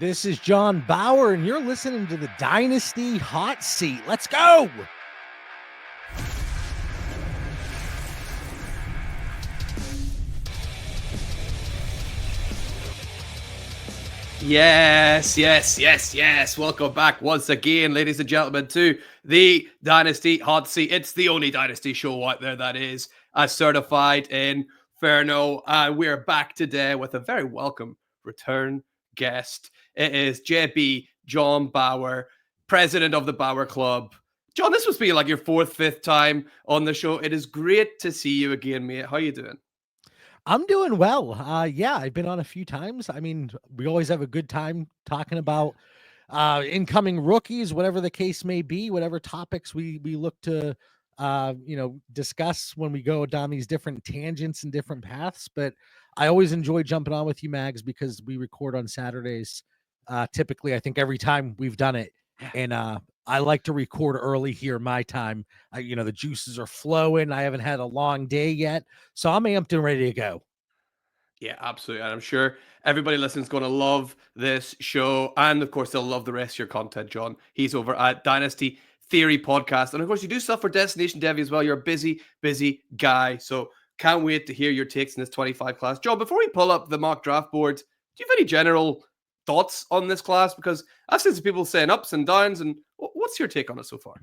This is John Bauer, and you're listening to the Dynasty Hot Seat. Let's go! Yes. Welcome back once again, ladies and gentlemen, to the Dynasty Hot Seat. It's the only Dynasty show out there that is certified Inferno. We're back today with a very welcome return guest. It is JB John Bauer, president of the Bauer Club. John, this must be like your fourth, fifth time on the show. It is great to see you again, mate. How you doing? I'm doing well. Yeah, I've been on a few times. I mean, we always have a good time talking about incoming rookies, whatever the case may be, whatever topics we look to discuss when we go down these different tangents and different paths. But I always enjoy jumping on with you, Mags, because we record on Saturdays. Typically, I think every time we've done it, and I like to record early here, my time. The juices are flowing. I haven't had a long day yet, so I'm amped and ready to go. Yeah, absolutely. And I'm sure everybody listening is going to love this show. And of course, they'll love the rest of your content, John. He's over at Dynasty Theory Podcast. And of course, you do stuff for Destination Devy as well. You're a busy guy. So can't wait to hear your takes in this 25 class. John, before we pull up the mock draft board, do you have any general thoughts on this class? Because I've seen some people saying ups and downs. And what's your take on it so far?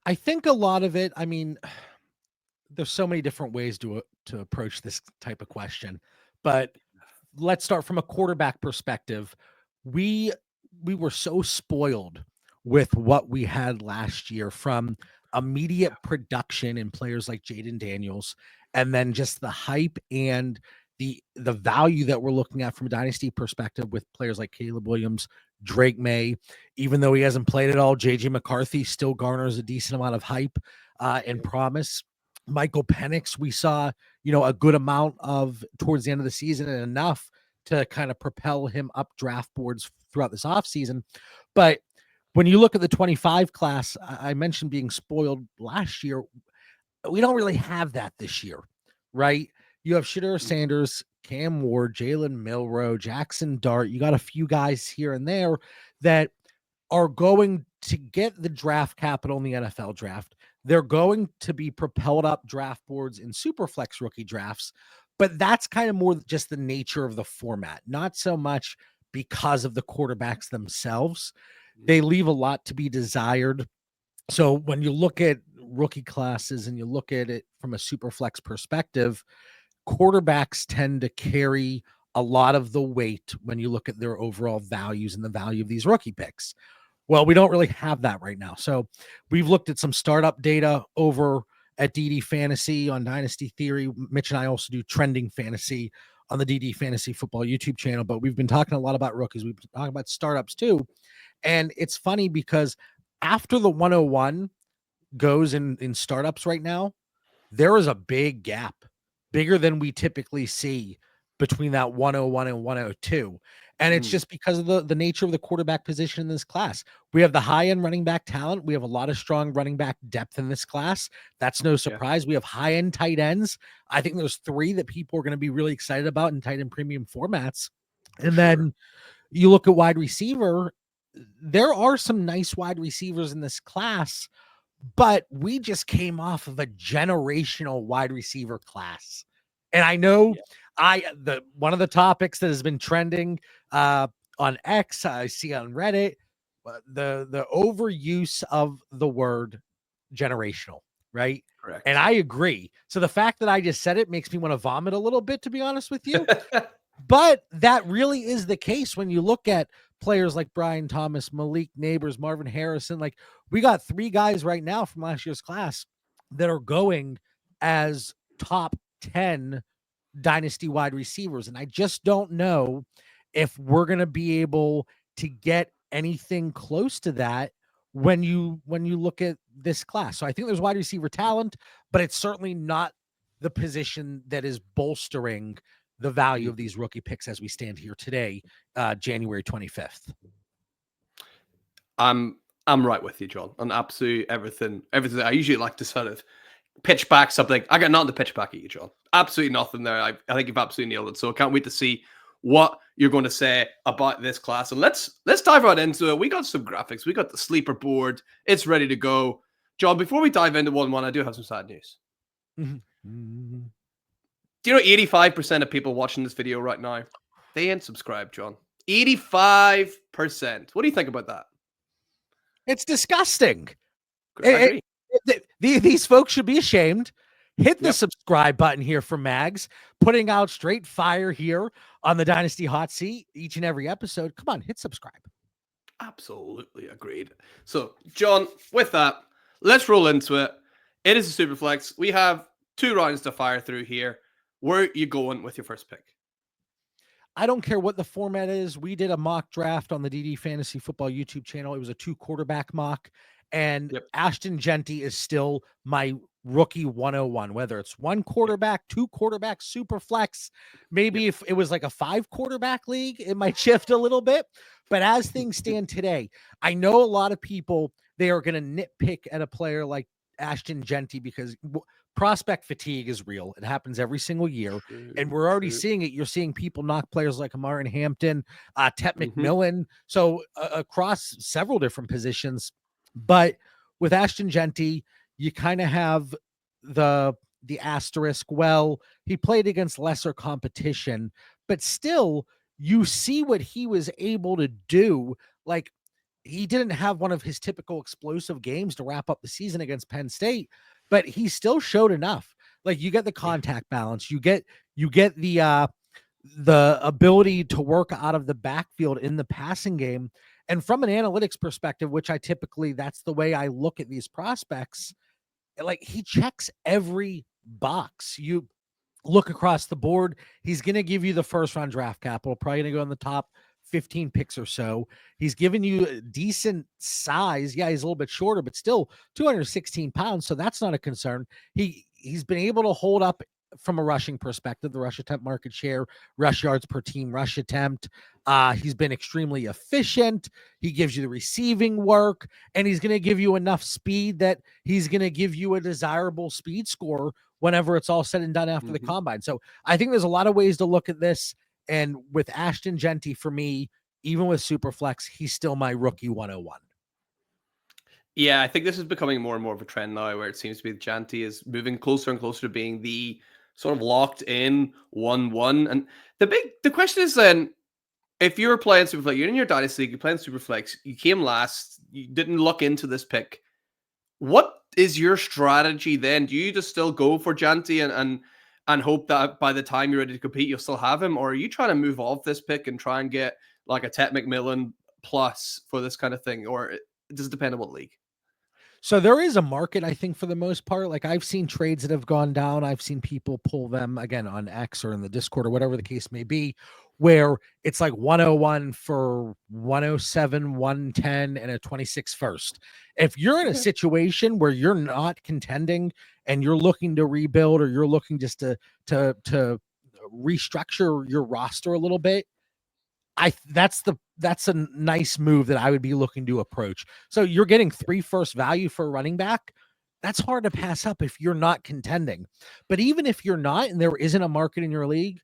I think a lot of it, I mean, there's so many different ways to approach this type of question, but let's start from a quarterback perspective. We were so spoiled with what we had last year from immediate production in players like Jaden Daniels, and then just the hype and the value that we're looking at from a dynasty perspective with players like Caleb Williams, Drake May. Even though he hasn't played at all, JJ McCarthy still garners a decent amount of hype and promise. Michael Penix, we saw, a good amount of towards the end of the season, and enough to kind of propel him up draft boards throughout this offseason. But when you look at the 25 class, I mentioned being spoiled last year. We don't really have that this year, right? You have Shedeur Sanders, Cam Ward, Jalen Milroe, Jackson Dart. You got a few guys here and there that are going to get the draft capital in the NFL draft. They're going to be propelled up draft boards in Superflex rookie drafts, but that's kind of more just the nature of the format, not so much because of the quarterbacks themselves. They leave a lot to be desired. So when you look at rookie classes and you look at it from a Superflex perspective, quarterbacks tend to carry a lot of the weight when you look at their overall values and the value of these rookie picks. Well, we don't really have that right now. So we've looked at some startup data over at DD Fantasy on Dynasty Theory. Mitch and I also do trending fantasy on the DD Fantasy Football YouTube channel, but we've been talking a lot about rookies. We've been talking about startups too. And it's funny because after the 101 goes in startups right now, there is a big gap, bigger than we typically see between that 101 and 102. And it's just because of the nature of the quarterback position in this class. We have the high-end running back talent. We have a lot of strong running back depth in this class. That's no surprise. Yeah. We have high-end tight ends. I think there's 3 that people are going to be really excited about in tight end premium formats. And then you look at wide receiver. There are some nice wide receivers in this class, but we just came off of a generational wide receiver class. And I know one of the topics that has been trending on X, I see on Reddit, the overuse of the word generational, right? Correct. And I agree. So the fact that I just said it makes me want to vomit a little bit, to be honest with you. But that really is the case when you look at players like Brian Thomas, Malik Neighbors, Marvin Harrison. Like, we got 3 guys right now from last year's class that are going as top 10 dynasty wide receivers. And I just don't know if we're going to be able to get anything close to that when you look at this class. So I think there's wide receiver talent, but it's certainly not the position that is bolstering the value of these rookie picks as we stand here today, January 25th. I'm right with you, John, on absolutely everything. I usually like to sort of pitch back something. I got nothing to pitch back at you, John. Absolutely nothing there. I think you've absolutely nailed it. So I can't wait to see what you're going to say about this class. And let's dive right into it. We got some graphics. We got the sleeper board. It's ready to go. John, before we dive into 1-1, I do have some sad news. Mm-hmm. Do you know 85% of people watching this video right now, they ain't subscribed, John? 85%. What do you think about that? It's disgusting. I agree. These folks should be ashamed. Hit the subscribe button here for Mags, putting out straight fire here on the Dynasty Hot Seat each and every episode. Come on, hit subscribe. Absolutely agreed. So, John, with that, let's roll into it. It is a Superflex. We have 2 rounds to fire through here. Where are you going with your first pick? I don't care what the format is. We did a mock draft on the DD Fantasy Football YouTube channel. It was a 2 quarterback mock, and Ashton Jeanty is still my rookie 101, whether it's 1 quarterback, 2 quarterback, super flex. Maybe if it was like a 5 quarterback league, it might shift a little bit. But as things stand today, I know a lot of people, they are going to nitpick at a player like Ashton Jeanty because prospect fatigue is real. It happens every single year. And we're already seeing it. You're seeing people knock players like Omaron Hampton, Tet McMillan. So across several different positions. But with Ashton Jeanty, you kind of have the asterisk. Well, he played against lesser competition, but still you see what he was able to do. Like, he didn't have one of his typical explosive games to wrap up the season against Penn State, but he still showed enough. Like, you get the contact balance, you get the ability to work out of the backfield in the passing game. And from an analytics perspective, which I typically, that's the way I look at these prospects, like, he checks every box. You look across the board, he's going to give you the first round draft capital, probably going to go in the top 15 picks or so. He's given you a decent size. Yeah, he's a little bit shorter, but still 216 pounds. So that's not a concern. He's been able to hold up from a rushing perspective, the rush attempt market share, rush yards per team, rush attempt. He's been extremely efficient. He gives you the receiving work, and he's going to give you enough speed that he's going to give you a desirable speed score whenever it's all said and done after the combine. So I think there's a lot of ways to look at this. And with Ashton Jeanty, for me, even with Superflex, he's still my rookie 101. Yeah, I think this is becoming more and more of a trend now, where it seems to be Jeanty is moving closer and closer to being the sort of locked in 1-1. And the question is then, if you're playing Superflex, you're in your Dynasty League, you're playing Superflex, you came last, you didn't look into this pick. What is your strategy then? Do you just still go for Jeanty and hope that by the time you're ready to compete, you'll still have him? Or are you trying to move off this pick and try and get like a Tet McMillan plus for this kind of thing? Or does it depend on what league? So there is a market, I think, for the most part. Like, I've seen trades that have gone down. I've seen people pull them again on X or in the Discord or whatever the case may be, where it's like 101 for 107, 110, and a 26 first. If you're in a situation where you're not contending and you're looking to rebuild, or you're looking just to restructure your roster a little bit, that's a nice move that I would be looking to approach. So you're getting 3 first value for a running back. That's hard to pass up if you're not contending. But even if you're not, and there isn't a market in your league,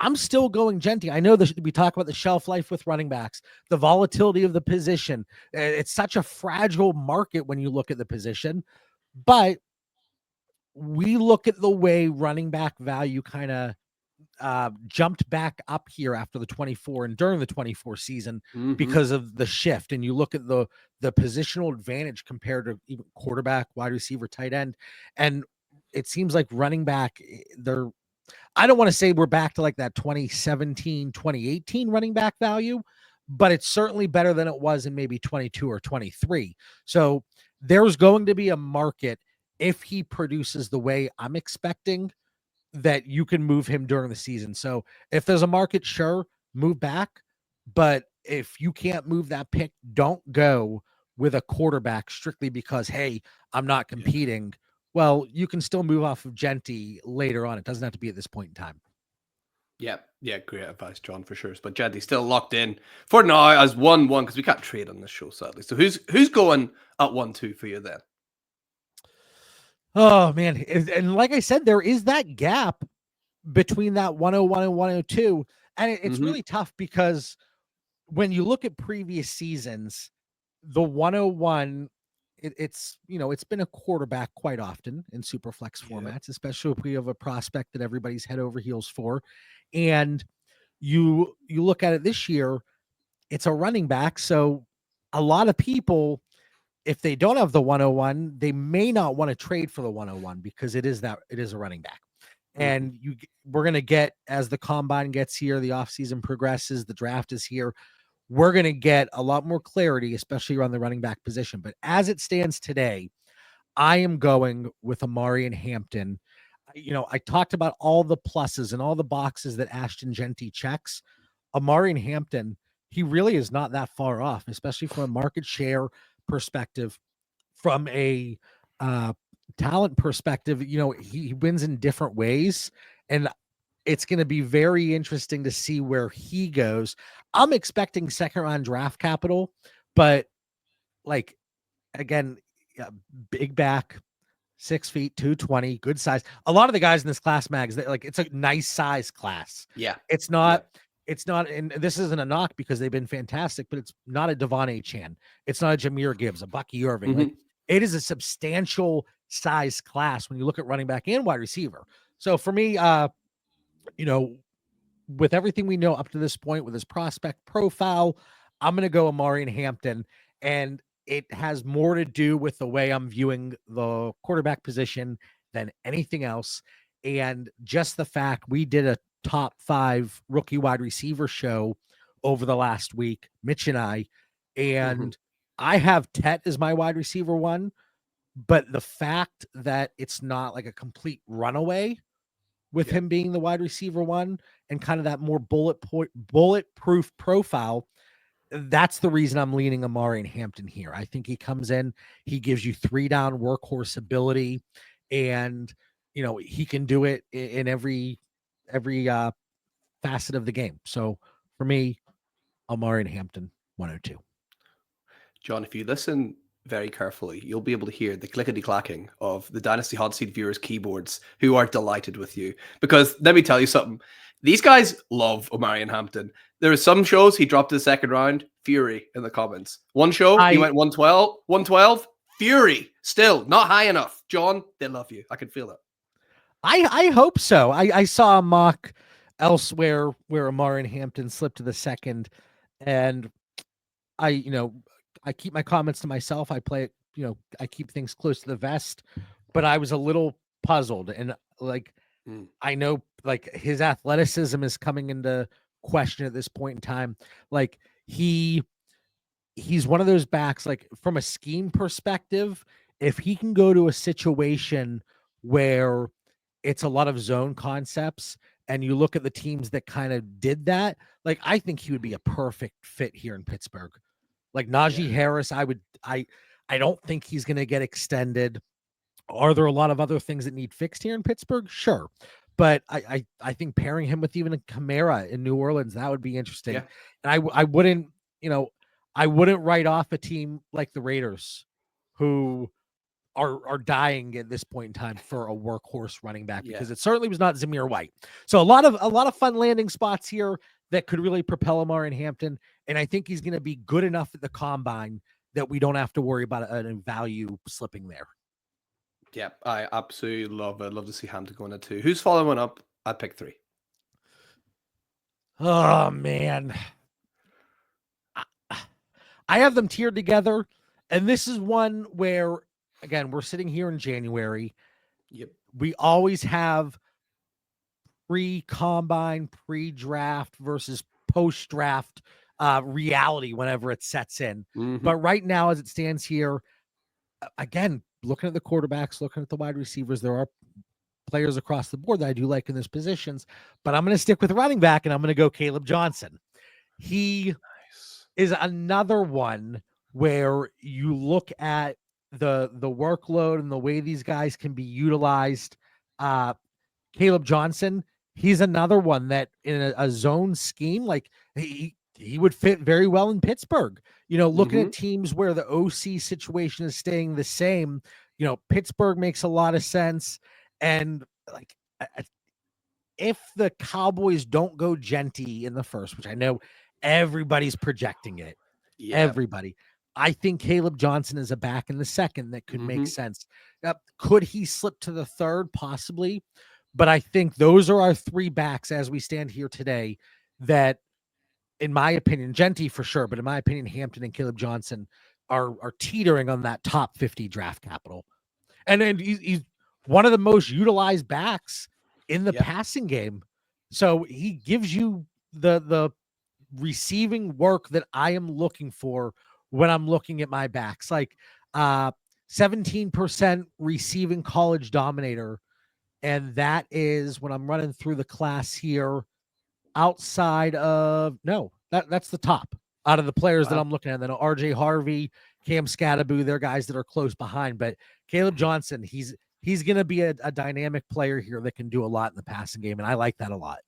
I'm still going Jeanty. I know we talk about the shelf life with running backs, the volatility of the position. It's such a fragile market when you look at the position, but we look at the way running back value kind of jumped back up here after the 24 and during the 24 season because of the shift. And you look at the positional advantage compared to even quarterback, wide receiver, tight end. And it seems like running back, I don't want to say we're back to like that 2017, 2018 running back value, but it's certainly better than it was in maybe 22 or 23. So there's going to be a market if he produces the way I'm expecting, that you can move him during the season. So if there's a market, sure, move back. But if you can't move that pick, don't go with a quarterback strictly because, hey, I'm not competing. Well, you can still move off of Jeanty later on. It doesn't have to be at this point in time. Yeah, great advice, John, for sure. But Jeanty's still locked in for now as 1-1 because we can't trade on this show, sadly. So who's going at 1-2 for you then? Oh, man. And like I said, there is that gap between that 101 and 102. And it's really tough because when you look at previous seasons, the 101, it's been a quarterback quite often in Superflex formats, especially if we have a prospect that everybody's head over heels for. And you look at it this year, it's a running back. So a lot of people, if they don't have the 101, they may not want to trade for the 101 because it is a running back. And we're going to get, as the combine gets here, the offseason progresses, the draft is here, we're going to get a lot more clarity, especially around the running back position. But as it stands today, I am going with Omarion Hampton. I talked about all the pluses and all the boxes that Ashton Jeanty checks. Omarion Hampton, he really is not that far off, especially from a market share perspective, from a talent perspective. He wins in different ways, and it's going to be very interesting to see where he goes. I'm expecting second round draft capital, but again, big back, 6 feet, 220, good size. A lot of the guys in this class, Mags, it's a nice size class. Yeah. It's not, and this isn't a knock because they've been fantastic, but it's not a Devon A. Chan. It's not a Jahmyr Gibbs, a Bucky Irving. It is a substantial size class when you look at running back and wide receiver. So for me, with everything we know up to this point with his prospect profile, I'm going to go Omarion Hampton, and it has more to do with the way I'm viewing the quarterback position than anything else. And just the fact we did a top 5 rookie wide receiver show over the last week, Mitch and I, and I have Tet as my wide receiver 1, but the fact that it's not like a complete runaway with him being the wide receiver 1 and kind of that more bulletproof profile, that's the reason I'm leaning Omarion Hampton here. I think he comes in, he gives you 3-down workhorse ability, and he can do it in every facet of the game. So for me, Omarion Hampton, 102. John, if you listen very carefully, you'll be able to hear the clickety-clacking of the Dynasty Hotseat viewers' keyboards, who are delighted with you. Because let me tell you something, these guys love Omarion Hampton. There are some shows he dropped to the second round, fury in the comments. One show, he went 112, fury, still not high enough. John, they love you. I can feel it. I hope so. I saw a mock elsewhere where Omarion Hampton slipped to the second, and I keep my comments to myself. I play it, I keep things close to the vest, but I was a little puzzled. And I know his athleticism is coming into question at this point in time. He's one of those backs, from a scheme perspective, if he can go to a situation where it's a lot of zone concepts and you look at the teams that kind of did that, I think he would be a perfect fit here in Pittsburgh. Najee Harris, I don't think he's going to get extended. Are there a lot of other things that need fixed here in Pittsburgh? Sure. But I think pairing him with even a Kamara in New Orleans, that would be interesting. Yeah. And I wouldn't write off a team like the Raiders, who are dying at this point in time for a workhorse running back, because it certainly was not Zamir White. So a lot of fun landing spots here that could really propel Omarion Hampton. And I think he's going to be good enough at the combine that we don't have to worry about a value slipping there. Yeah, I absolutely love it. I'd love to see Hampton going at 2. Who's following up at pick 3? Oh, man. I have them tiered together. And this is one where, again, we're sitting here in January. Yep. We always have pre-combine, pre-draft versus post-draft reality whenever it sets in. But right now, as it stands here, again, looking at the quarterbacks, looking at the wide receivers, there are players across the board that I do like in those positions, but I'm going to stick with running back, and I'm going to go Caleb Johnson. He is another one where you look at the workload and the way these guys can be utilized. Caleb Johnson, he's another one that in a zone scheme, he would fit very well in Pittsburgh. Looking at teams where the OC situation is staying the same, Pittsburgh makes a lot of sense. And if the Cowboys don't go Jeanty in the first, which I know everybody's projecting it, everybody, I think Caleb Johnson is a back in the second that could make sense. Could he slip to the third? Possibly. But I think those are our three backs as we stand here today that, in my opinion, Jeanty for sure, but in my opinion, Hampton and Caleb Johnson are teetering on that top 50 draft capital. And then he's one of the most utilized backs in the passing game. So he gives you the receiving work that I am looking for when I'm looking at my backs. Like 17% receiving college dominator. And that is when I'm running through the class here outside of that's the top out of the players that I'm looking at. Then RJ Harvey, Cam Scattaboo, they're guys that are close behind. But Caleb Johnson, he's going to be a dynamic player here that can do a lot in the passing game, and I like that a lot.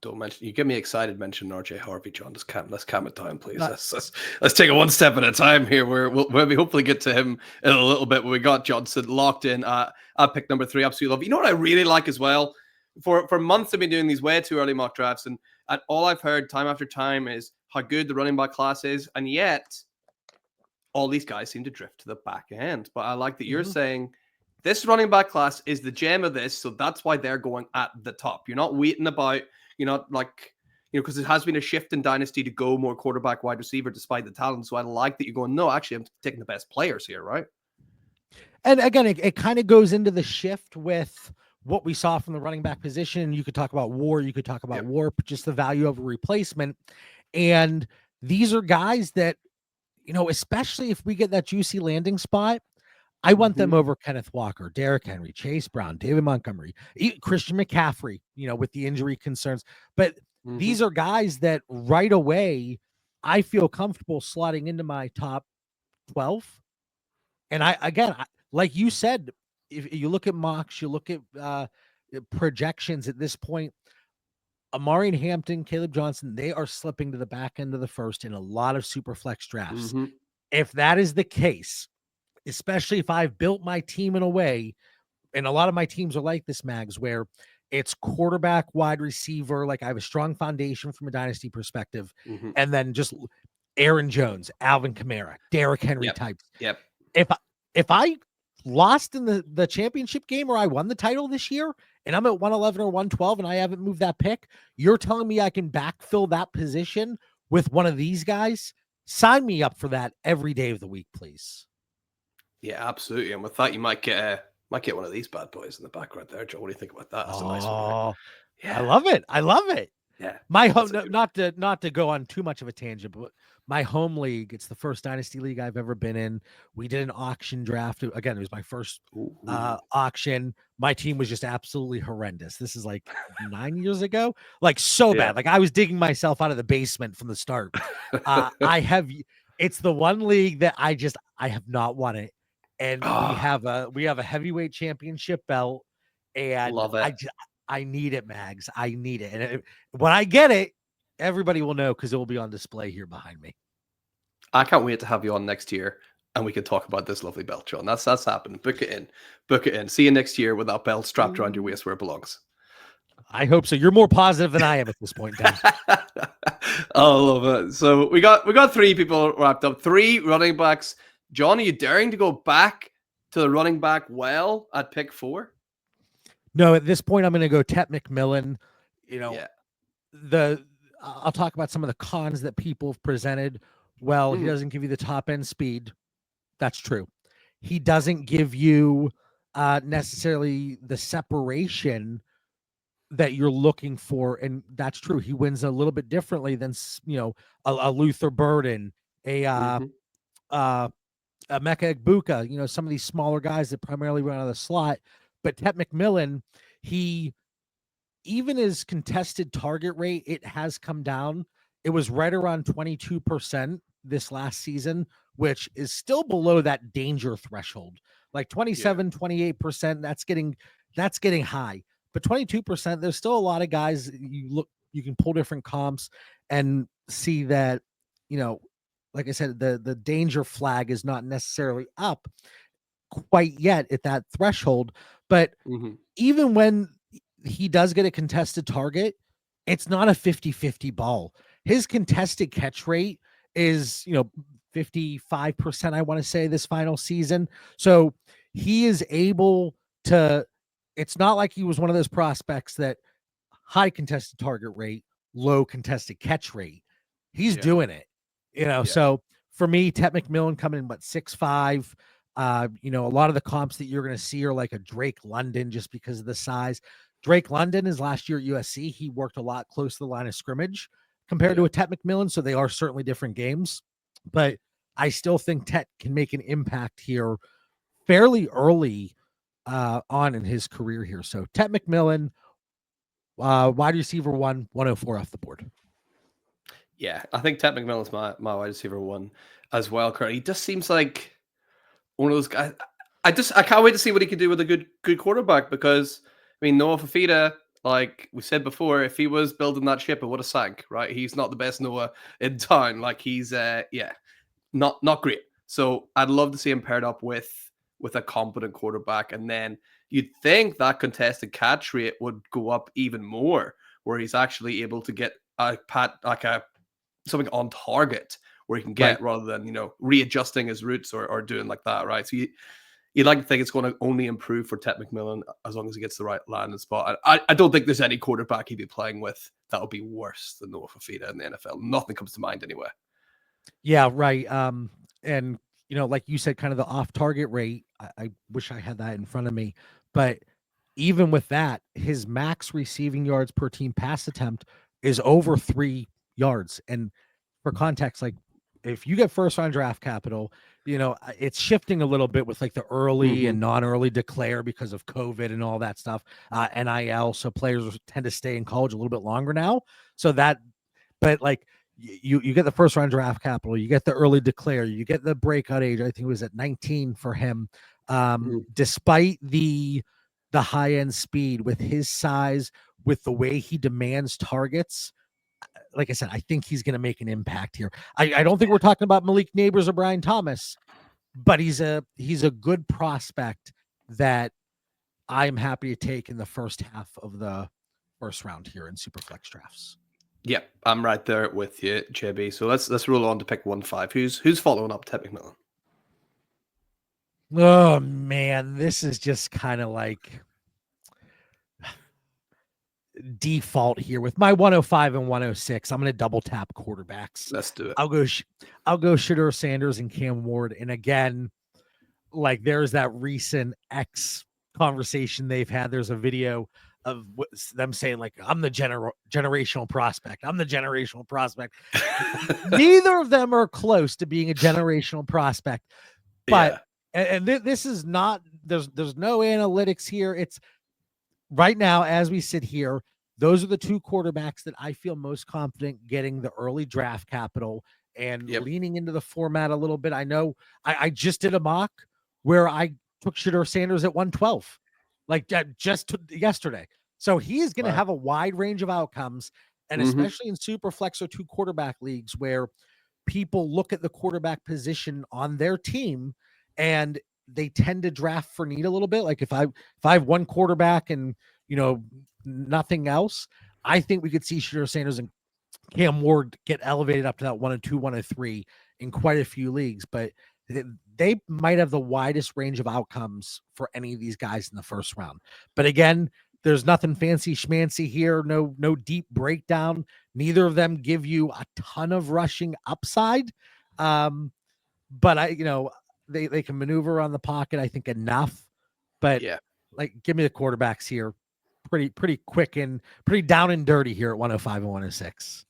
Don't mention, you get me excited mentioning RJ Harvey, John. Let's calm it down, please. Let's take it one step at a time here. We'll hopefully get to him in a little bit. We got Johnson locked in at pick number 3. Absolutely love. You know what I really like as well? For months I've been doing these way too early mock drafts, and all I've heard time after time is how good the running back class is, and yet all these guys seem to drift to the back end. But I like that you're saying this running back class is the gem of this, so that's why they're going at the top. You're not waiting about, you're not like, because it has been a shift in Dynasty to go more quarterback, wide receiver, despite the talent. So I like that you're going, no, actually, I'm taking the best players here, right? And again, it kind of goes into the shift with what we saw from the running back position. You could talk about war, you could talk about warp, just the value of a replacement. And these are guys that, especially if we get that juicy landing spot, I want them over Kenneth Walker, Derrick Henry, Chase Brown, David Montgomery, Christian McCaffrey, with the injury concerns. But these are guys that right away I feel comfortable slotting into my top 12. And like you said, if you look at mocks, you look at projections at this point, Omarion Hampton, Caleb Johnson, they are slipping to the back end of the first in a lot of Superflex drafts. If that is the case, especially if I've built my team in a way, and a lot of my teams are like this, Mags, where it's quarterback, wide receiver, like I have a strong foundation from a dynasty perspective, and then just Aaron Jones, Alvin Kamara, Derrick Henry types. If I lost in the championship game or I won the title this year and I'm at 111 or 112 and I haven't moved that pick, you're telling me I can backfill that position with one of these guys? Sign me up for that every day of the week, please. Yeah, absolutely. And with that, you might get one of these bad boys in the background there, Joe. What do you think about that? That's a nice one. Right? Yeah, I love it. I love it. Yeah, my home. Not to go on too much of a tangent, but my home league. It's the first dynasty league I've ever been in. We did an auction draft. Again, it was my first auction. My team was just absolutely horrendous. This is like 9 years ago. Like so bad. Like I was digging myself out of the basement from the start. It's the one league that I have not won it. And we have a heavyweight championship belt, and love it. I need it, Mags. I need it, and when I get it, everybody will know because it will be on display here behind me. I can't wait to have you on next year, and we can talk about this lovely belt, John. That's happening. Book it in. See you next year with that belt strapped around your waist where it belongs. I hope so. You're more positive than I am at this point in time. I love it. So we got 3 people wrapped up. 3 running backs. John, are you daring to go back to the running back well at pick 4? No, at this point, I'm going to go Tet McMillan. I'll talk about some of the cons that people have presented. Well, he doesn't give you the top end speed. That's true. He doesn't give you necessarily the separation that you're looking for. And that's true. He wins a little bit differently than, a Luther Burden, a Mecca Egbuka, some of these smaller guys that primarily run out of the slot. But Tet McMillan, even his contested target rate, it has come down. It was right around 22% this last season, which is still below that danger threshold. Like 27, 28%, that's getting high. But 22%, there's still a lot of guys you can pull different comps and see that, like I said, the danger flag is not necessarily up quite yet at that threshold. But even when he does get a contested target, it's not a 50-50 ball. His contested catch rate is, 55%, I want to say, this final season. So he is able to, it's not like he was one of those prospects that high contested target rate, low contested catch rate. He's doing it, So for me, Tet McMillan coming in, 6'5". A lot of the comps that you're going to see are like a Drake London just because of the size. Drake London is last year at USC. He worked a lot close to the line of scrimmage compared to a Tet McMillan. So they are certainly different games, but I still think Tet can make an impact here fairly early on in his career here. So Tet McMillan, wide receiver 104 off the board. Yeah, I think Tet McMillan's my wide receiver 1 as well. Currently, he just seems like one of those guys. I can't wait to see what he can do with a good quarterback, because I mean, Noah Fafita, like we said before, if he was building that ship, it would have sank, right? He's not the best Noah in town. Like he's not great. So I'd love to see him paired up with a competent quarterback, and then you'd think that contested catch rate would go up even more, where he's actually able to get something on target where he can get, rather than readjusting his routes or doing like that, right? So you'd like to think it's going to only improve for Tet McMillan as long as he gets the right landing spot. I don't think there's any quarterback he'd be playing with that would be worse than Noah Fafita in the NFL. Nothing comes to mind anyway. Yeah, right. And like you said, kind of the off-target rate. I wish I had that in front of me, but even with that, his max receiving yards per team pass attempt is over 3 yards. And for context, like if you get first round draft capital, it's shifting a little bit with like the early and non-early declare because of COVID and all that stuff. NIL, so players tend to stay in college a little bit longer now. So that, but like you get the first round draft capital, you get the early declare, you get the breakout age. I think it was at 19 for him. Despite the high end speed, with his size, with the way he demands targets, like I said, I think he's going to make an impact here. I don't think we're talking about Malik Neighbors or Brian Thomas, but he's a good prospect that I'm happy to take in the first half of the first round here in Superflex drafts. Yeah, I'm right there with you, JB. So let's roll on to pick 1-5. Who's following up Tet McMillan? Oh man, this is just kind of like default here with my 105 and 106. I'm going to double tap quarterbacks. Let's do it. I'll go Shedeur Sanders and Cam Ward. And again, like there's that recent X conversation they've had. There's a video of them saying like, I'm the generational prospect. I'm the generational prospect. Neither of them are close to being a generational prospect, but this is not, there's no analytics here. It's right now, as we sit here, those are the two quarterbacks that I feel most confident getting the early draft capital and leaning into the format a little bit. I know I just did a mock where I took Shedeur Sanders at 112, like just yesterday. So he is going to have a wide range of outcomes, and especially in Superflex or 2 quarterback leagues where people look at the quarterback position on their team and they tend to draft for need a little bit. Like if I have one quarterback and nothing else, I think we could see Shedeur Sanders and Cam Ward get elevated up to that 102, 103 in quite a few leagues, but they might have the widest range of outcomes for any of these guys in the first round. But again, there's nothing fancy schmancy here. No deep breakdown. Neither of them give you a ton of rushing upside. But they can maneuver on the pocket, I think, enough. But like, give me the quarterbacks here. Pretty quick and pretty down and dirty here at 105 and 106.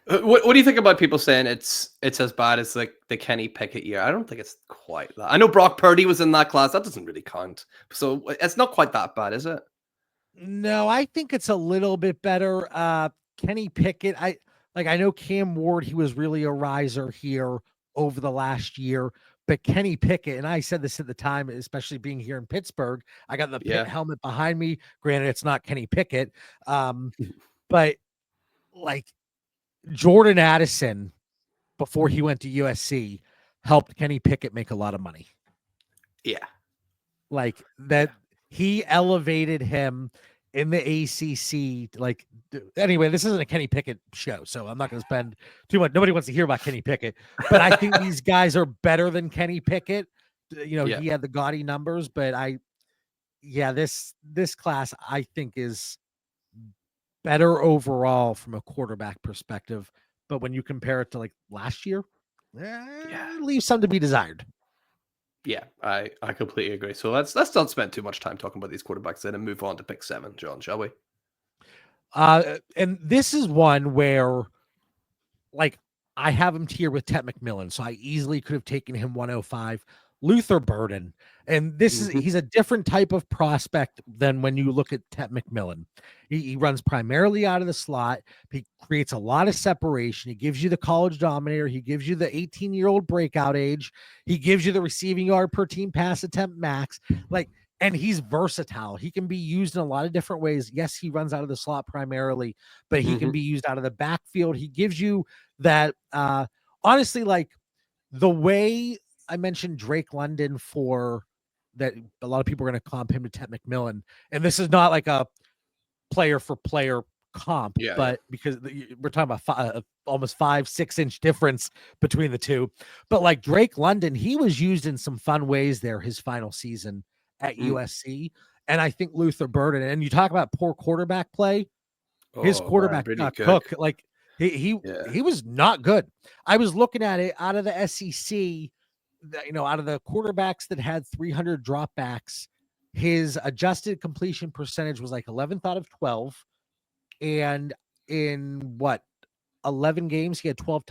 What do you think about people saying it's as bad as like the Kenny Pickett year? I don't think it's quite that. I know Brock Purdy was in that class. That doesn't really count. So it's not quite that bad, is it? No, I think it's a little bit better. Kenny Pickett, I know Cam Ward, he was really a riser here over the last year. But Kenny Pickett, and I said this at the time, especially being here in Pittsburgh, I got the Pitt helmet behind me. Granted, it's not Kenny Pickett. But like Jordan Addison, before he went to USC, helped Kenny Pickett make a lot of money. Yeah. Like that, he elevated him in the ACC. Like, anyway, this isn't a Kenny Pickett show, so I'm not going to spend too much. Nobody wants to hear about Kenny Pickett, but I think these guys are better than Kenny Pickett. You know, Yeah. he had the gaudy numbers, but this class I think is better overall from a quarterback perspective. But when you compare it to like last year, it leaves some to be desired. Yeah, I completely agree. So let's not spend too much time talking about these quarterbacks then and move on to pick 7, John, shall we? And this is one where, like, I have him tier with Ted McMillan, so I easily could have taken him 105. Luther Burden, and this is he's a different type of prospect than when you look at Ted McMillan. He runs primarily out of the slot. He creates a lot of separation. He gives you the college dominator. He gives you the 18-year-old breakout age. He gives you the receiving yard per team pass attempt max. Like, and he's versatile. He can be used in a lot of different ways. Yes, he runs out of the slot primarily, but he can be used out of the backfield. He gives you that, honestly, like the way I mentioned Drake London for that, a lot of people are going to comp him to Ted McMillan, and this is not like a player for player comp, but because we're talking about almost 5-6 inch difference between the two. But like Drake London, he was used in some fun ways there his final season at USC, and I think Luther Burden. And you talk about poor quarterback play, his quarterback Cook, like he was not good. I was looking at it out of the SEC. You know, out of the quarterbacks that had 300 dropbacks, his adjusted completion percentage was like 11th out of 12. And in 11 games, he had 12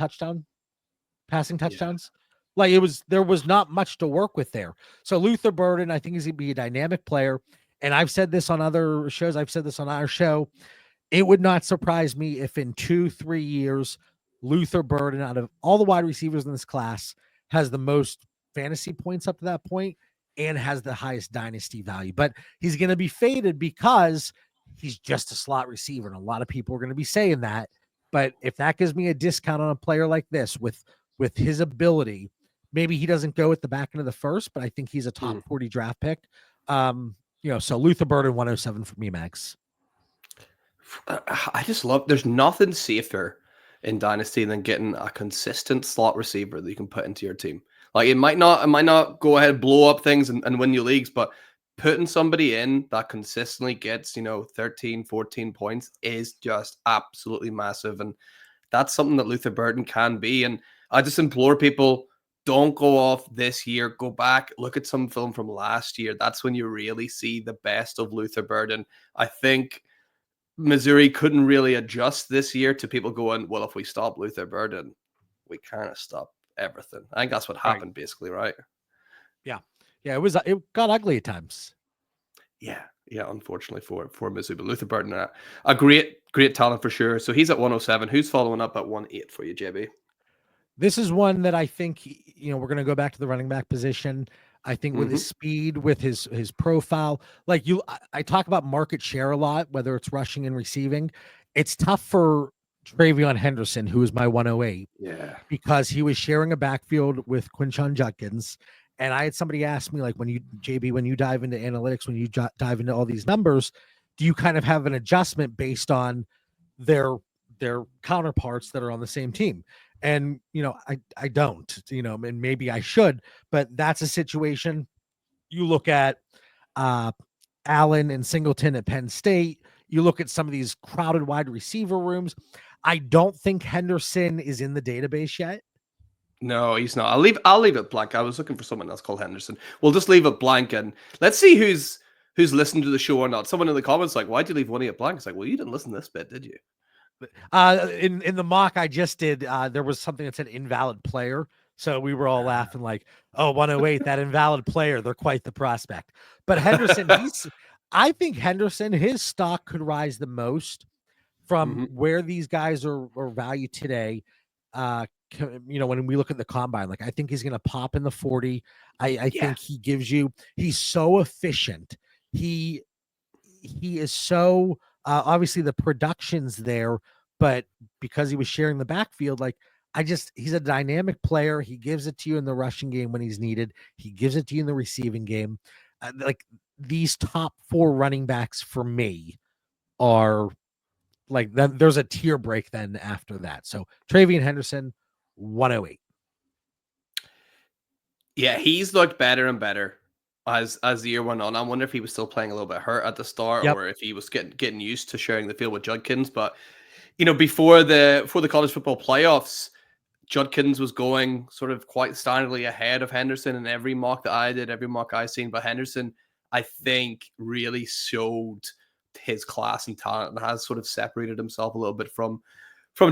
passing touchdowns. Like there was not much to work with there. So Luther Burden, I think he's going to be a dynamic player. And I've said this on other shows. I've said this on our show. It would not surprise me if in 2-3 years, Luther Burden, out of all the wide receivers in this class, has the most fantasy points up to that point and has the highest dynasty value. But he's going to be faded because he's just a slot receiver. And a lot of people are going to be saying that. But if that gives me a discount on a player like this with his ability, maybe he doesn't go at the back end of the first, but I think he's a top 40 draft pick. You know, so Luther Burden 107 for me, Max. I just love, there's nothing safer in Dynasty than getting a consistent slot receiver that you can put into your team. Like it might not go ahead and blow up things and win you leagues, but putting somebody in that consistently gets, 13, 14 points is just absolutely massive. And that's something that Luther Burden can be. And I just implore people, don't go off this year. Go back, look at some film from last year. That's when you really see the best of Luther Burden. I think Missouri couldn't really adjust this year to people going, well, if we stop Luther Burden, we kind of stop everything. I think that's what happened, basically, right? Yeah. It got ugly at times. Yeah, unfortunately for Missouri. But Luther Burden, a great talent for sure. So he's at 107. Who's following up at 108 for you, JB? This is one that I think, we're going to go back to the running back position. I think with his speed, with his profile, like I talk about market share a lot, whether it's rushing and receiving. It's tough for Travion Henderson, who is my 108, because he was sharing a backfield with Quinshon Judkins. And I had somebody ask me, like, when you dive into analytics, when you dive into all these numbers, do you kind of have an adjustment based on their counterparts that are on the same team? And, I don't, and maybe I should, but that's a situation. You look at Allen and Singleton at Penn State. You look at some of these crowded wide receiver rooms. I don't think Henderson is in the database yet. No, he's not. I'll leave it blank. I was looking for someone else called Henderson. We'll just leave it blank and let's see who's listened to the show or not. Someone in the comments like, why'd you leave one of it blank? It's like, well, you didn't listen to this bit, did you? In the mock I just did, there was something that said invalid player. So we were all laughing like, oh, 108, that invalid player. They're quite the prospect. But Henderson, I think Henderson, his stock could rise the most from where these guys are valued today. When we look at the combine, like I think he's going to pop in the 40. I think he's so efficient. He is so, obviously the production's there, but because he was sharing the backfield, like he's a dynamic player. He gives it to you in the rushing game when he's needed. He gives it to you in the receiving game. Like these top 4 running backs for me are like then there's a tier break then after that. So Travian Henderson, 108. Yeah, he's looked better and better as the year went on. I wonder if he was still playing a little bit hurt at the start, Yep. or if he was getting used to sharing the field with Judkins. But before the college football playoffs, Judkins was going sort of quite standardly ahead of Henderson in every mock that I did, every mock I seen. But Henderson, I think, really showed his class and talent and has sort of separated himself a little bit from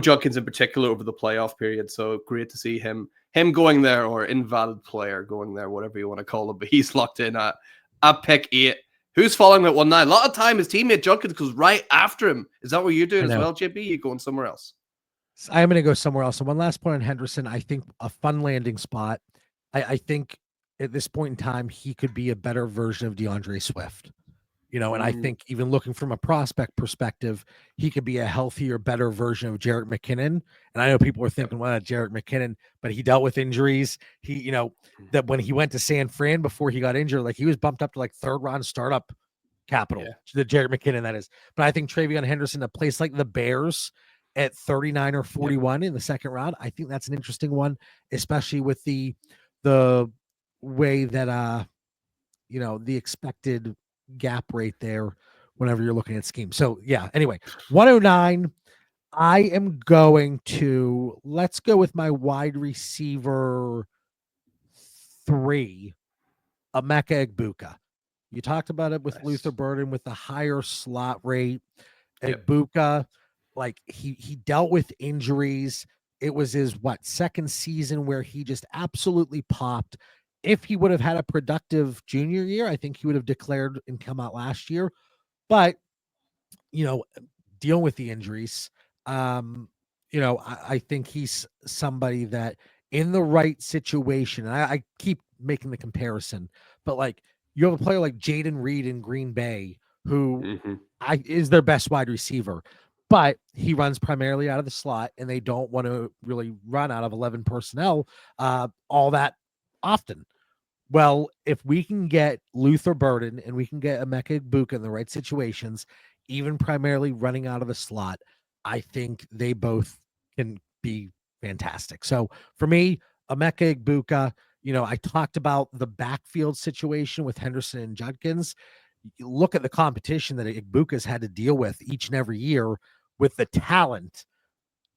Judkins in particular over the playoff period. So great to see him going there, or invalid player going there, whatever you want to call him. But he's locked in at pick 8. Who's following at 1-9? A lot of time his teammate Judkins goes right after him. Is that what you're doing as well, JB? You going somewhere else? I'm going to go somewhere else. And one last point on Henderson, I think a fun landing spot. I think at this point in time, he could be a better version of DeAndre Swift. And I think even looking from a prospect perspective, he could be a healthier, better version of Jerick McKinnon. And I know people are thinking, well, Jerick McKinnon, but he dealt with injuries. He, that when he went to San Fran before he got injured, like he was bumped up to like third round startup capital, the Jerick McKinnon, that is. But I think Travion Henderson, a place like the Bears at 39 or 41 in the second round, I think that's an interesting one, especially with the way that, the expected gap rate there whenever you're looking at schemes. So yeah, anyway, 109. I am going to, let's go with my wide receiver 3, Emeka Egbuka. You talked about it with Luther Burden with the higher slot rate. Egbuka, like he dealt with injuries. It was his second season where he just absolutely popped. If he would have had a productive junior year, I think he would have declared and come out last year. But, dealing with the injuries, I think he's somebody that in the right situation, and I keep making the comparison, but like you have a player like Jaden Reed in Green Bay, who is their best wide receiver, but he runs primarily out of the slot, and they don't want to really run out of 11 personnel all that often. Well, if we can get Luther Burden and we can get Emeka Egbuka in the right situations, even primarily running out of the slot, I think they both can be fantastic. So for me, Emeka Egbuka, I talked about the backfield situation with Henderson and Judkins. You look at the competition that Egbuka's had to deal with each and every year with the talent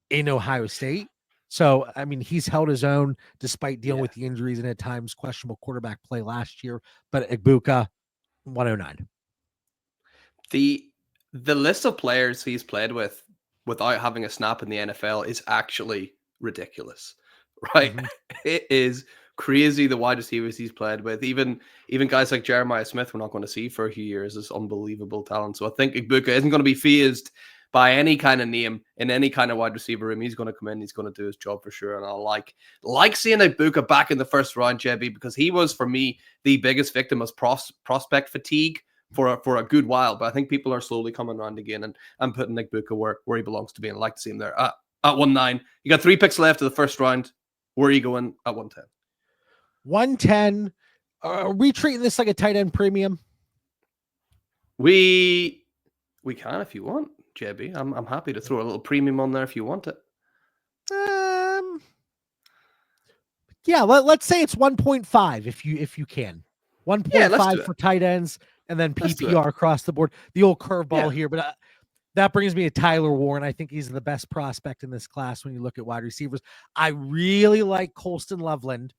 in Ohio State. So, I mean, he's held his own despite dealing with the injuries and at times questionable quarterback play last year. But Egbuka, 109. The list of players he's played with without having a snap in the NFL is actually ridiculous, right? It is crazy the wide receivers he's played with. Even guys like Jeremiah Smith we're not going to see for a few years is unbelievable talent. So I think Egbuka isn't going to be fazed by any kind of name in any kind of wide receiver room. He's going to come in, he's going to do his job for sure. And I like seeing Egbuka back in the first round, JB, because he was, for me, the biggest victim of prospect fatigue for a good while. But I think people are slowly coming around again and putting Egbuka where he belongs to be. And I like to see him there at 1-9. You got 3 picks left of the first round. Where are you going at 110? 110. Are we treating this like a tight end premium? We can if you want, JB. I'm happy to throw a little premium on there if you want it. Yeah, let's say it's 1.5 if you can. 1.5 for tight ends, and then PPR across the board. The old curveball here, but that brings me to Tyler Warren. I think he's the best prospect in this class when you look at wide receivers. I really like Colston Loveland,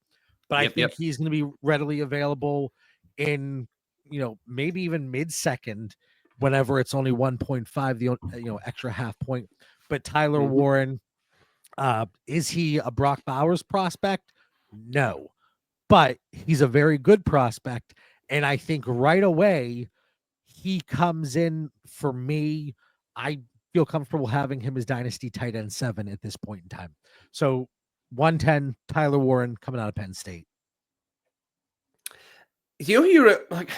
but I think he's going to be readily available in, maybe even mid-second whenever it's only 1.5, the extra half point. But Tyler Warren, is he a Brock Bowers prospect? No, but he's a very good prospect. And I think right away he comes in for me. I feel comfortable having him as Dynasty tight end 7 at this point in time. So 110, Tyler Warren coming out of Penn State. You're like,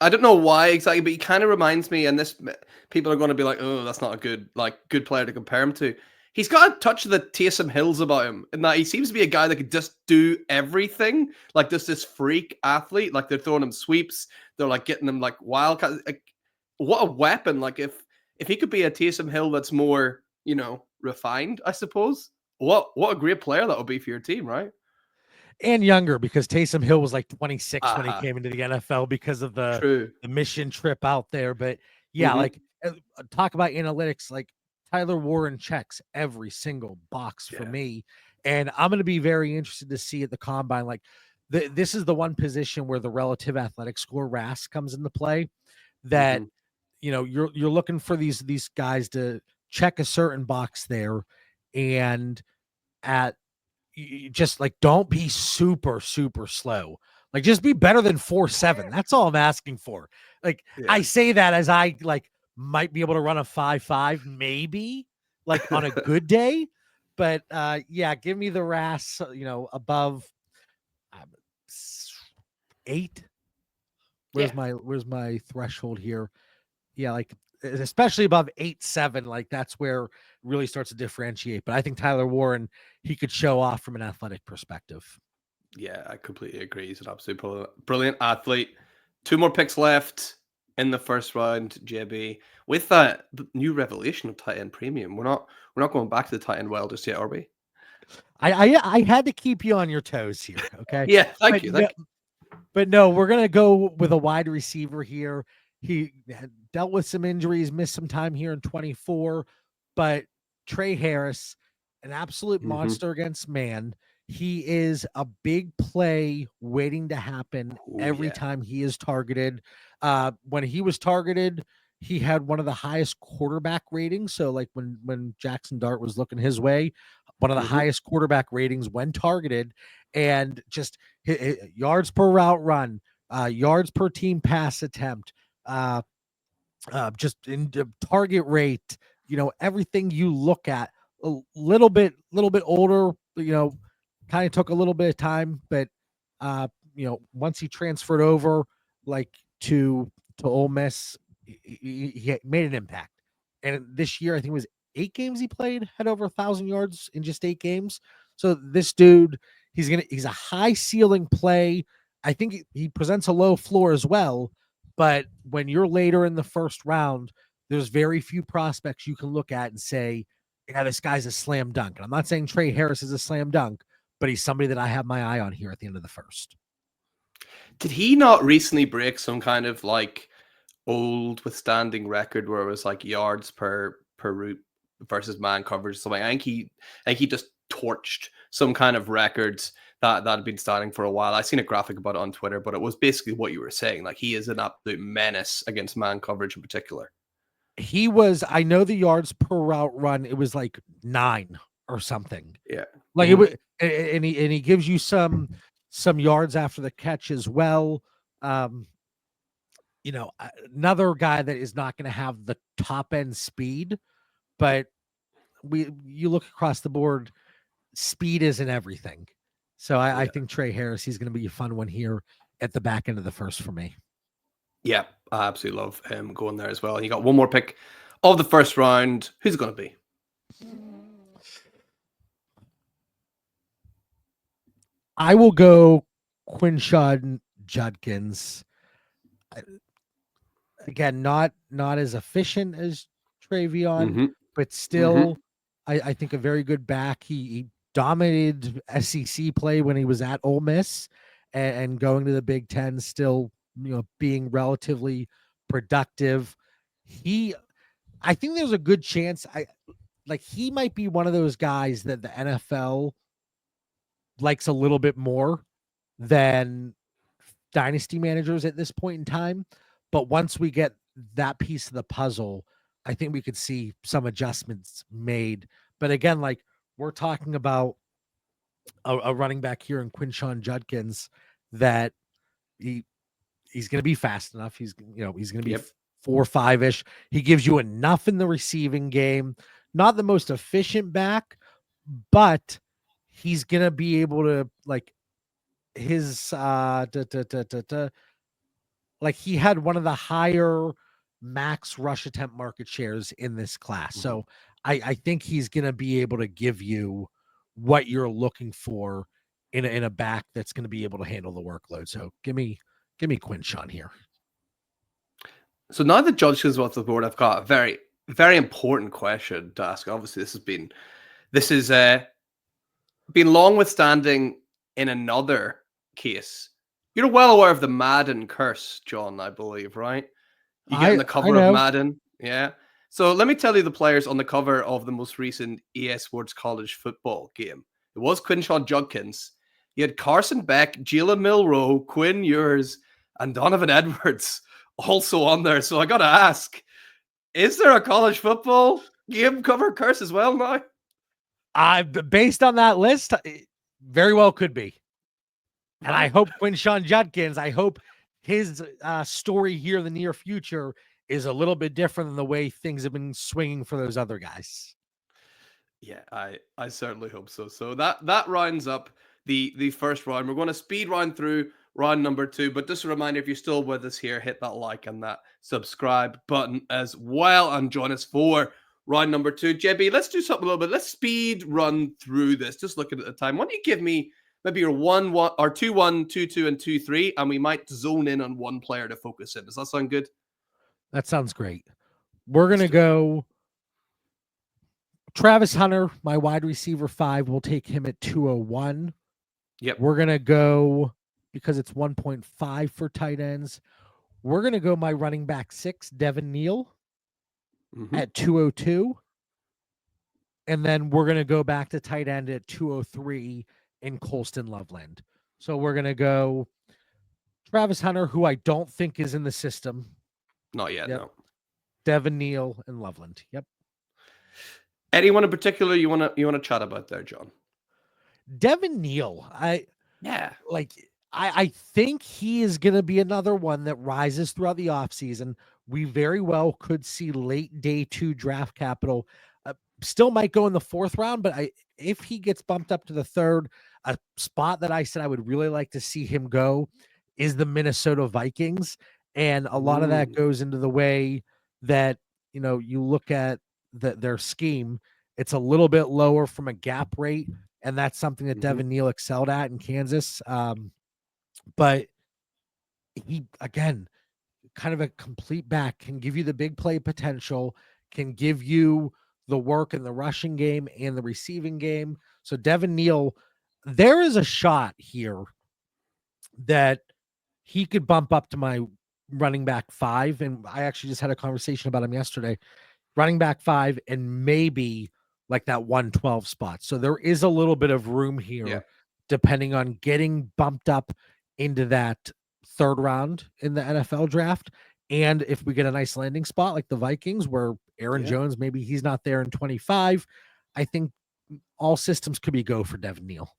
I don't know why exactly, but he kind of reminds me, and this people are going to be like, oh, that's not a good player to compare him to. He's got a touch of the Taysom Hills about him, in that he seems to be a guy that could just do everything, like just this freak athlete. Like they're throwing him sweeps, they're like getting him like wildcats. Like, what a weapon! Like if if he could be a Taysom Hill that's more, refined, I suppose. What a great player that would be for your team, right? And younger, because Taysom Hill was like 26 when he Uh-huh. came into the NFL because of the True. mission trip out there. But yeah, like talk about analytics, like Tyler Warren checks every single box for me. And I'm going to be very interested to see at the combine, like this is the one position where the relative athletic score RAS comes into play, that you're looking for these guys to check a certain box there, and at just like don't be super slow, like just be better than 4.7. That's all I'm asking for. Like I say that as I like might be able to run a 5.5 maybe, like on a good day, but yeah, give me the RAS above 8. Where's my threshold here? Yeah, like especially above 8.7, like that's where it really starts to differentiate. But I think Tyler Warren, he could show off from an athletic perspective. Yeah, I completely agree. He's an absolute brilliant athlete. 2 more picks left in the first round, JB. With that new revelation of tight end premium, we're not going back to the tight end well just yet, are we? I had to keep you on your toes here, okay? Yeah, thank you. But no, we're gonna go with a wide receiver here. He had dealt with some injuries, missed some time here in 24, but Trey Harris, an absolute monster against man. He is a big play waiting to happen every time he is targeted. When he was targeted, he had one of the highest quarterback ratings. So like when Jackson Dart was looking his way, one of the highest quarterback ratings when targeted, and just yards per route run, yards per team pass attempt, just in target rate, everything you look at. A little bit older, kind of took a little bit of time, but once he transferred over like to Ole Miss, he made an impact. And this year, I think it was 8 games he played, had over 1,000 yards in just 8 games. So this dude, he's a high ceiling play. I think he presents a low floor as well. But when you're later in the first round, there's very few prospects you can look at and say, yeah, this guy's a slam dunk. And I'm not saying Trey Harris is a slam dunk, but he's somebody that I have my eye on here at the end of the first. Did he not recently break some kind of like old withstanding record where it was like yards per route versus man coverage or something? I think he just torched some kind of records that had been standing for a while. I seen a graphic about it on Twitter, but it was basically what you were saying. Like he is an absolute menace against man coverage in particular. He was, I know the yards per route run, it was like 9 or something. Yeah. Like it was, and he gives you some yards after the catch as well. Another guy that is not going to have the top end speed, but you look across the board, speed isn't everything. So I think Trey Harris, he's going to be a fun one here at the back end of the first for me. Yeah, I absolutely love him going there as well. And you got one more pick of the first round. Who's it going to be? I will go Quinshon Judkins. Again, not as efficient as Travion, but still, I think a very good back. He dominated SEC play when he was at Ole Miss, and going to the Big Ten, still being relatively productive. I think there's a good chance. He might be one of those guys that the NFL likes a little bit more than dynasty managers at this point in time. But once we get that piece of the puzzle, I think we could see some adjustments made. But again, like we're talking about a running back here in Quinshon Judkins that he's going to be fast enough. He's going to be 4.5-ish. He gives you enough in the receiving game. Not the most efficient back, but he's going to be able to like his like he had one of the higher max rush attempt market shares in this class. So I think he's going to be able to give you what you're looking for in a back that's going to be able to handle the workload. So give me Quinshon here. So now that Judkins is off the board, I've got a very very important question to ask. Obviously, this has been long withstanding in another case. You're well aware of the Madden curse, John, I believe, right? You get on the I cover of know. Madden. Yeah. So let me tell you the players on the cover of the most recent EA Sports College football game. It was Quinshawn Judkins. You had Carson Beck, Jalen Milroe, Quinn Ewers, and Donovan Edwards also on there. So I got to ask, is there a college football game cover curse as well now? Based on that list, very well could be. And I hope Quinshawn Judkins, I hope his story here in the near future is a little bit different than the way things have been swinging for those other guys. Yeah, I certainly hope so. So that rounds up the first round. We're going to speed round through round number 2. But just a reminder, if you're still with us here, hit that like and that subscribe button as well, and join us for round number 2. JB, let's do something a little bit. Let's speed run through this. Just looking at the time. Why don't you give me maybe your 1-1 or 2-1, 2-2, and 2-3, and we might zone in on one player to focus in. Does that sound good? That sounds great. We're going to go Travis Hunter, my wide receiver 5. We'll take him at 201. Yep. We're going to go, because it's 1.5 for tight ends, we're going to go my running back 6, Devin Neal, at 202. And then we're going to go back to tight end at 203 in Colston Loveland. So we're going to go Travis Hunter, who I don't think is in the system. Not yet, no. Devin Neal and Loveland. Yep. Anyone in particular you want to chat about there, John? Devin Neal. I think he is going to be another one that rises throughout the offseason. We very well could see late day 2 draft capital. Still might go in the 4th round, but if he gets bumped up to the 3rd, a spot that I said I would really like to see him go is the Minnesota Vikings. And a lot of that goes into the way that, you look at their scheme. It's a little bit lower from a gap rate, and that's something that Devin Neal excelled at in Kansas. But he, again, kind of a complete back, can give you the big play potential, can give you the work in the rushing game and the receiving game. So Devin Neal, there is a shot here that he could bump up to my running back 5. And I actually just had a conversation about him yesterday. Running back 5 and maybe like that 112 spot. So there is a little bit of room here, depending on getting bumped up into that 3rd round in the NFL draft. And if we get a nice landing spot like the Vikings, where Aaron Jones, maybe he's not there in 25, I think all systems could be go for Devin Neal.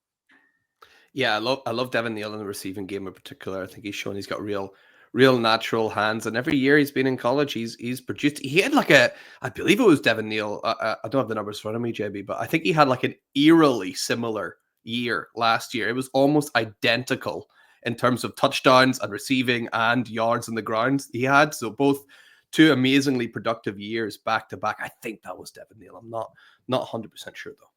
Yeah, I love Devin Neal in the receiving game in particular. I think he's shown he's got real natural hands, and every year he's been in college, he's produced. He had I believe it was Devin Neal. I don't have the numbers in front of me, JB, but I think he had like an eerily similar year last year. It was almost identical in terms of touchdowns and receiving and yards on the ground he had. So both 2 amazingly productive years back to back. I think that was Devin Neal. I'm not 100% sure though.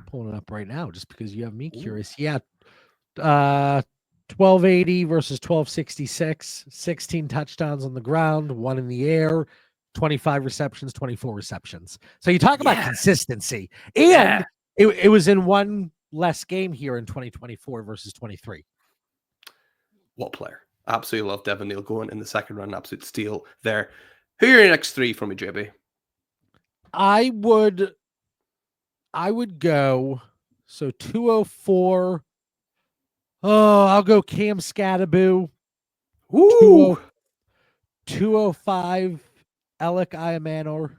Pulling it up right now just because you have me curious. Yeah. 1280 versus 1266, 16 touchdowns on the ground, 1 in the air, 25 receptions, 24 receptions. So you talk about consistency. And it was in 1 less game here in 2024 versus 23. What player? Absolutely love Devin Neal going in the 2nd round. Absolute steal there. Who are your next 3 for me, JB? I would go, so 204. Oh, I'll go Cam Scattaboo. 205, Alec Iamanor.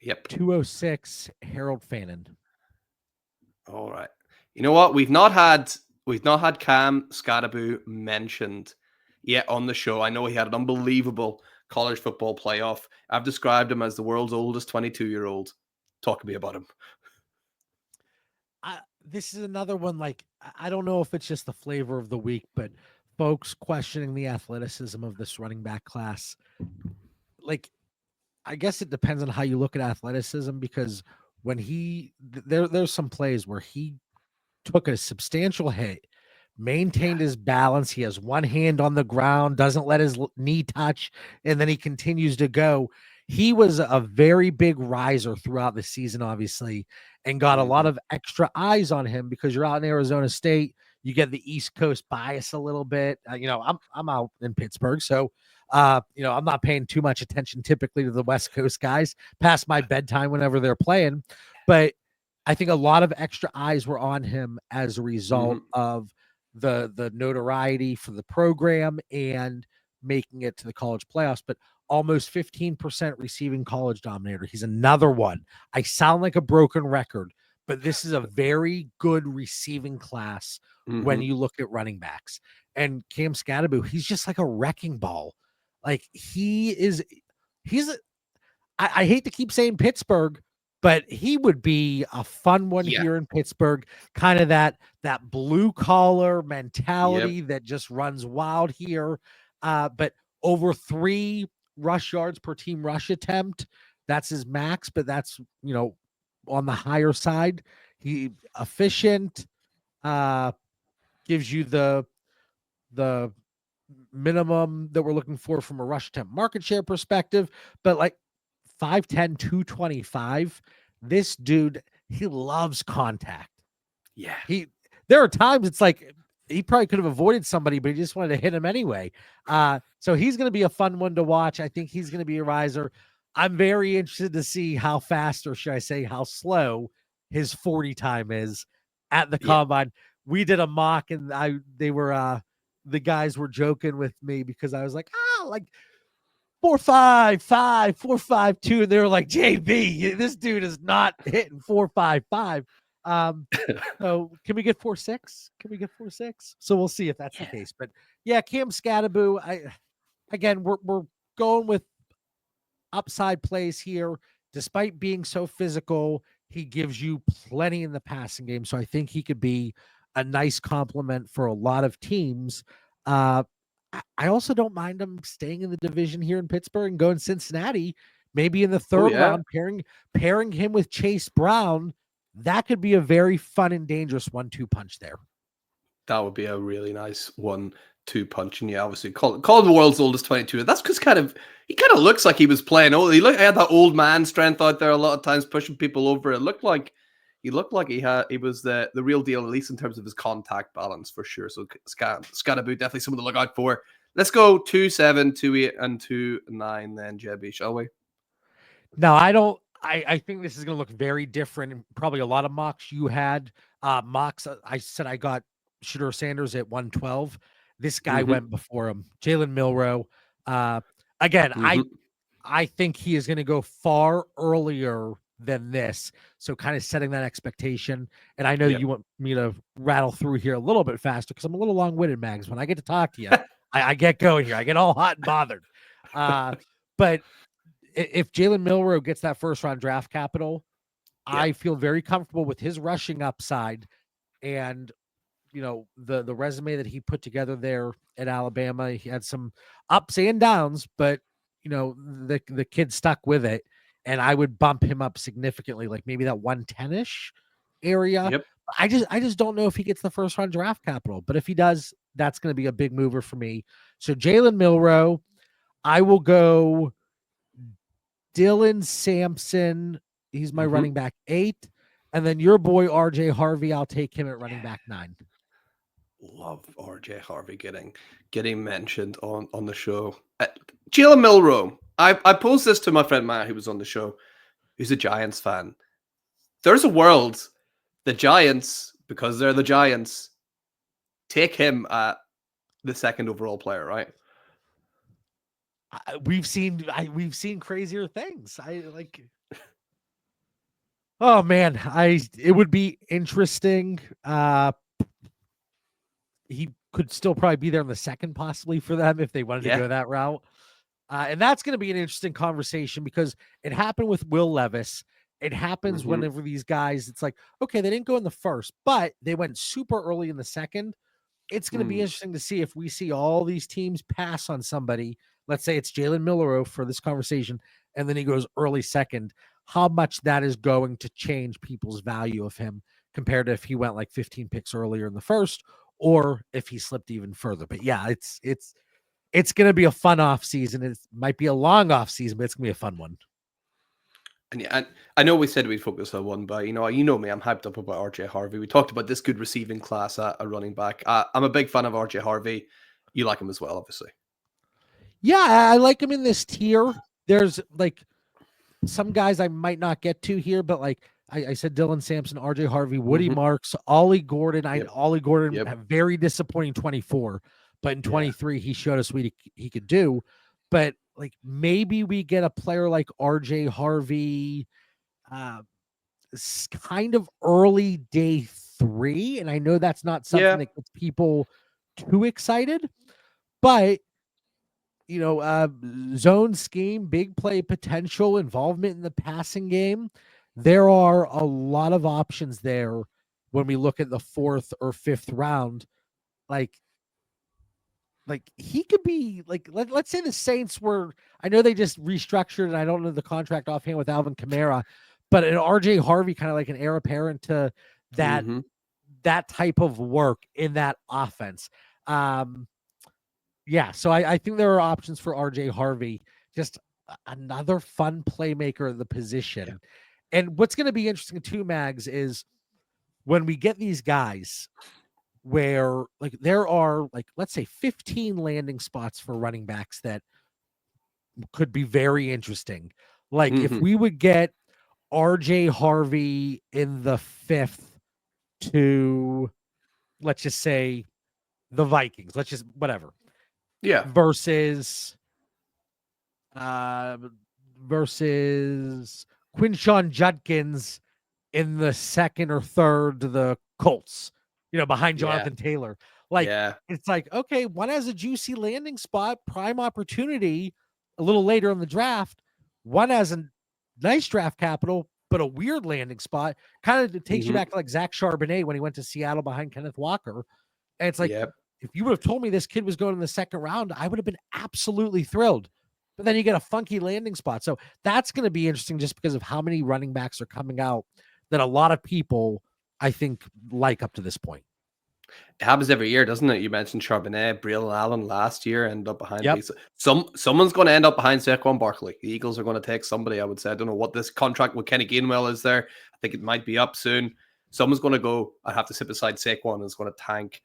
Yep. 206, Harold Fannin. All right. You know what? We've not had Cam Scattaboo mentioned yet on the show. I know he had an unbelievable college football playoff. I've described him as the world's oldest 22-year-old. Talk to me about him. This is another one, like, I don't know if it's just the flavor of the week, but folks questioning the athleticism of this running back class. Like, I guess it depends on how you look at athleticism, because when there's some plays where he took a substantial hit, maintained his balance. He has one hand on the ground, doesn't let his knee touch, and then he continues to go. He was a very big riser throughout the season, obviously, and got a lot of extra eyes on him because you're out in Arizona State. You get the East Coast bias a little bit. I'm out in Pittsburgh, so I'm not paying too much attention typically to the West Coast guys past my bedtime whenever they're playing. But I think a lot of extra eyes were on him as a result of the notoriety for the program and making it to the college playoffs. But almost 15% receiving college dominator. He's another one. I sound like a broken record, but this is a very good receiving class when you look at running backs. And Cam Scatterbo, he's just like a wrecking ball. Like I hate to keep saying Pittsburgh, but he would be a fun one here in Pittsburgh. Kind of that blue collar mentality that just runs wild here. But over 3 rush yards per team rush attempt. That's his max, but that's, on the higher side. He efficient, gives you the minimum that we're looking for from a rush attempt market share perspective, but like 5'10", 225. This dude, he loves contact. Yeah. There are times it's like he probably could have avoided somebody, but he just wanted to hit him anyway. So he's going to be a fun one to watch. I think he's going to be a riser. I'm very interested to see how fast, or should I say how slow, his 40 time is at the combine. We did a mock and the guys were joking with me because I was like, 4.55, 4.52. And they were like, JB, this dude is not hitting 4.55. So can we get 4.6? Can we get 4.6? So we'll see if that's the case. But yeah, Cam Scatterbo, we're going with upside plays here. Despite being so physical, he gives you plenty in the passing game. So I think he could be a nice complement for a lot of teams. I also don't mind him staying in the division here in Pittsburgh and going Cincinnati, maybe in the third round, pairing him with Chase Brown. That could be a very fun and dangerous 1-2 punch there. That would be a really nice 1-2 punch. And obviously called the world's oldest 22. That's because he kind of looks like he was playing old. He had that old man strength out there a lot of times, pushing people over. He looked like he was the real deal, at least in terms of his contact balance for sure. So Scatterbo, definitely someone to look out for. Let's go 2-7, 2-8, and 2-9 then, JB, shall we? No, I don't. I think this is going to look very different. Probably a lot of mocks you had. Mocks, I said I got Shedeur Sanders at 112. This guy went before him. Jalen Milroe. Again, I think he is going to go far earlier than this. So kind of setting that expectation. And I know you want me to rattle through here a little bit faster because I'm a little long-winded, Mags. When I get to talk to you, I get going here. I get all hot and bothered. But if Jalen Milroe gets that first-round draft capital, I feel very comfortable with his rushing upside and, the resume that he put together there at Alabama. He had some ups and downs, but, the kid stuck with it. And I would bump him up significantly, like maybe that 110-ish area. Yep. I just don't know if he gets the first-round draft capital. But if he does, that's going to be a big mover for me. So Jalen Milroe, I will go Dylan Sampson, he's my running back 8. And then your boy, RJ Harvey, I'll take him at running back 9. Love RJ Harvey getting mentioned on the show. Jalen Milroe, I posed this to my friend Matt, who was on the show, who's a Giants fan. There's a world the Giants, because they're the Giants, take him at the second overall player, right? We've seen crazier things. Oh man, it would be interesting. He could still probably be there in the second, possibly, for them if they wanted to go that route. And that's going to be an interesting conversation because it happened with Will Levis. It happens whenever these guys, it's like, okay, they didn't go in the first, but they went super early in the second. It's going to be interesting to see if we see all these teams pass on somebody. Let's say it's Jalen Milroe for this conversation, and then he goes early second. How much that is going to change people's value of him compared to if he went like 15 picks earlier in the first, or if he slipped even further. But yeah, it's going to be a fun off season. It might be a long off season, but it's going to be a fun one. And yeah, I know we said we'd focus on one, but you know me, I'm hyped up about RJ Harvey. We talked about this good receiving class at a running back. I'm a big fan of RJ Harvey. You like him as well, obviously. Yeah, I like him in this tier. There's like some guys I might not get to here, but like I said, Dylan Sampson, RJ Harvey, Woody Marks, Ollie Gordon. Ollie Gordon had very disappointing 24, but in 23 he showed us what he could do. But like maybe we get a player like RJ Harvey, kind of early day 3, and I know that's not something that gets people too excited, but you know, zone scheme, big play potential, involvement in the passing game. There are a lot of options there when we look at the 4th or 5th round. Like he could be like, let's say the Saints were, I know they just restructured and I don't know the contract offhand with Alvin Kamara, but an RJ Harvey kind of like an heir apparent to that, that type of work in that offense. Yeah, so I think there are options for RJ Harvey, just another fun playmaker of the position. Yeah. And what's going to be interesting too, Mags, is when we get these guys where like there are like, let's say 15 landing spots for running backs that could be very interesting. Like if we would get RJ Harvey in the 5th to, let's just say the Vikings, let's just whatever. Yeah. Versus Quinshon Judkins in the 2nd or 3rd to the Colts, you know, behind Jonathan Taylor. Like, it's like, okay, one has a juicy landing spot, prime opportunity a little later in the draft. One has a nice draft capital, but a weird landing spot. Kind of takes you back to like Zach Charbonnet when he went to Seattle behind Kenneth Walker. And it's like, if you would have told me this kid was going in the 2nd round, I would have been absolutely thrilled. But then you get a funky landing spot. So that's going to be interesting just because of how many running backs are coming out that a lot of people, I think, like up to this point. It happens every year, doesn't it? You mentioned Charbonnet, Braylon Allen last year ended up behind someone's going to end up behind Saquon Barkley. The Eagles are going to take somebody, I would say. I don't know what this contract with Kenny Gainwell is there. I think it might be up soon. Someone's going to go. I have to sit beside Saquon and it's going to tank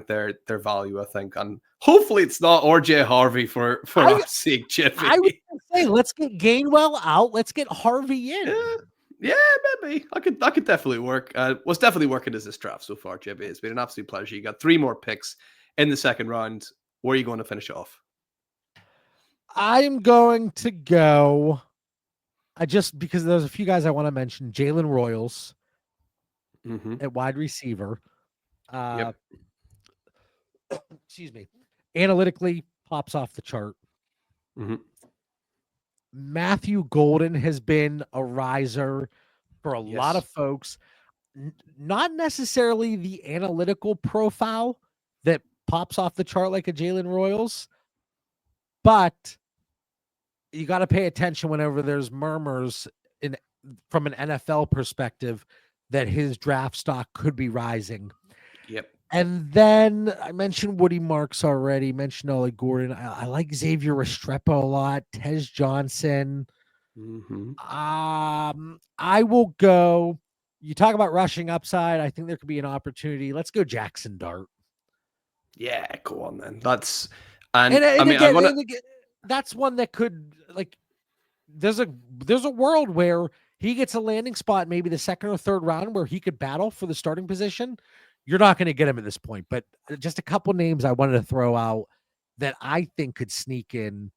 their value, I think. And hopefully it's not RJ Harvey for our sake, Jiffy. I would say let's get Gainwell out. Let's get Harvey in. Yeah, maybe. I could definitely work. What's definitely working is this draft so far, JB. It's been an absolute pleasure. You got 3 more picks in the 2nd round. Where are you going to finish off? I'm going to go. Because there's a few guys I want to mention. Jalen Royals at wide receiver. Excuse me. Analytically pops off the chart. Matthew Golden has been a riser for a lot of folks. Not necessarily the analytical profile that pops off the chart like a Jalen Royals, but you got to pay attention whenever there's murmurs from an NFL perspective that his draft stock could be rising. Yep. And then I mentioned Woody Marks already, mentioned Ollie Gordon. I like Xavier Restrepo a lot, Tez Johnson. I will go. You talk about rushing upside. I think there could be an opportunity. Let's go Jackson Dart. Yeah, go on then. That's that's one that could like. There's a world where he gets a landing spot, maybe the 2nd or 3rd round, where he could battle for the starting position. You're not going to get him at this point, but just a couple names I wanted to throw out that I think could sneak in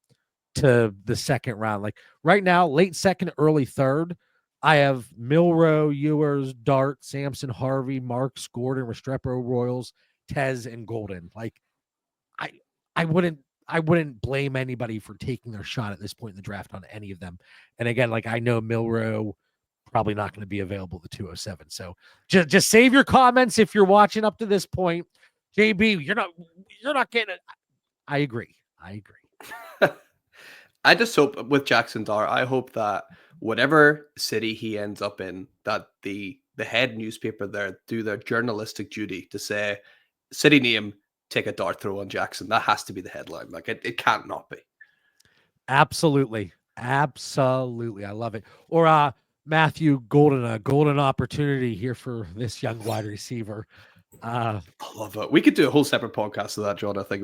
to the 2nd round. Like right now, late 2nd, early 3rd, I have Milroe, Ewers, Dart, Sampson, Harvey, Marks, Gordon, Restrepo, Royals, Tez, and Golden. Like I wouldn't blame anybody for taking their shot at this point in the draft on any of them. And again, like I know Milroe probably not going to be available at 207. So just save your comments if you're watching up to this point. JB, you're not getting it. I agree. I just hope with Jackson Dart, I hope that whatever city he ends up in, that the head newspaper there do their journalistic duty to say city name, take a dart throw on Jackson. That has to be the headline. Like it can't not be. Absolutely. Absolutely. I love it. Or Matthew Golden, a golden opportunity here for this young wide receiver. I love it. We could do a whole separate podcast of that, John. I think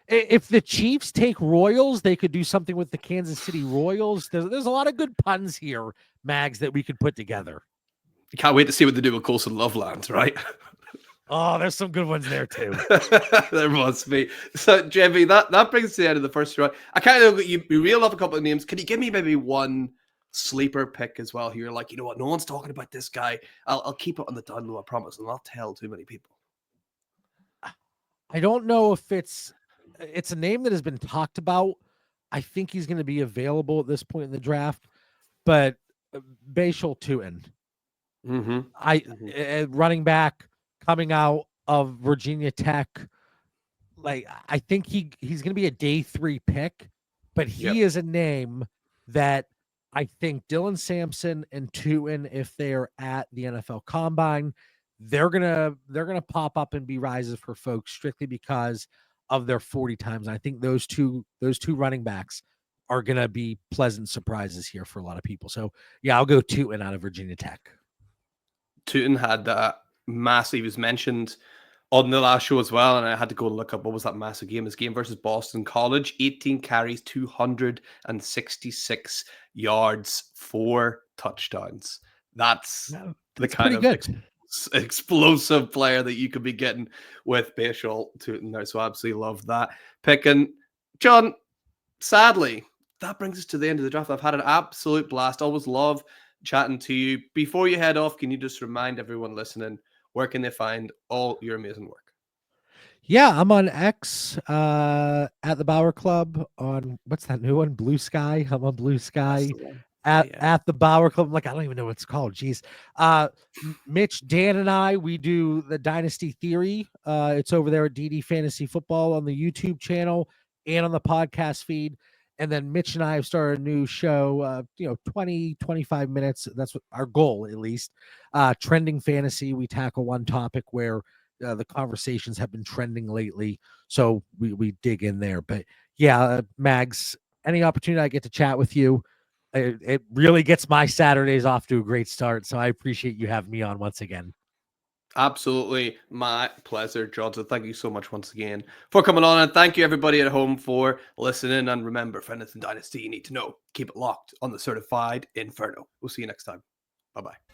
if the Chiefs take Royals, they could do something with the Kansas City Royals. There's a lot of good puns here, Mags, that we could put together. Can't wait to see what they do with Colson Loveland, right? Oh, there's some good ones there too. There must be. So, JB, that brings us to the end of the first round. I kind of you reel off a couple of names. Can you give me maybe one sleeper pick as well here? Like, you know what? No one's talking about this guy. I'll keep it on the down low, I promise, and I'll tell too many people. I don't know if it's a name that has been talked about. I think he's going to be available at this point in the draft, but Bashal Tutin, running back coming out of Virginia Tech. Like, I think he's going to be a day 3 pick, but he is a name that I think Dylan Sampson and Tutin, if they're at the NFL Combine, they're gonna pop up and be rises for folks strictly because of their 40 times. I think those two running backs are gonna be pleasant surprises here for a lot of people. So yeah, I'll go Tutin out of Virginia Tech. Tutin had that massive. He was mentioned on the last show as well, and I had to go look up what was that massive game. His game versus Boston College, 18 carries, 266 yards, 4 touchdowns. That's the kind of explosive player that you could be getting with Bashal Tutin there. So I absolutely love that pick. And John, sadly, that brings us to the end of the draft. I've had an absolute blast. Always love chatting to you. Before you head off, can you just remind everyone listening, where can they find all your amazing work? Yeah, I'm on X at the Bauer Club on what's that new one? Blue Sky. I'm on Blue Sky at the Bauer Club. Like, I don't even know what it's called. Jeez. Mitch, Dan, and I, we do the Dynasty Theory. It's over there at DD Fantasy Football on the YouTube channel and on the podcast feed. And then Mitch and I have started a new show, 20, 25 minutes. That's what our goal, at least. Trending Fantasy. We tackle one topic where the conversations have been trending lately. So we dig in there. But yeah, Mags, any opportunity I get to chat with you, it really gets my Saturdays off to a great start. So I appreciate you having me on once again. Absolutely my pleasure, John. So thank you so much once again for coming on, and thank you everybody at home for listening. And remember, for anything Dynasty you need to know, keep it locked on the Certified Inferno. We'll see you next time. Bye-bye.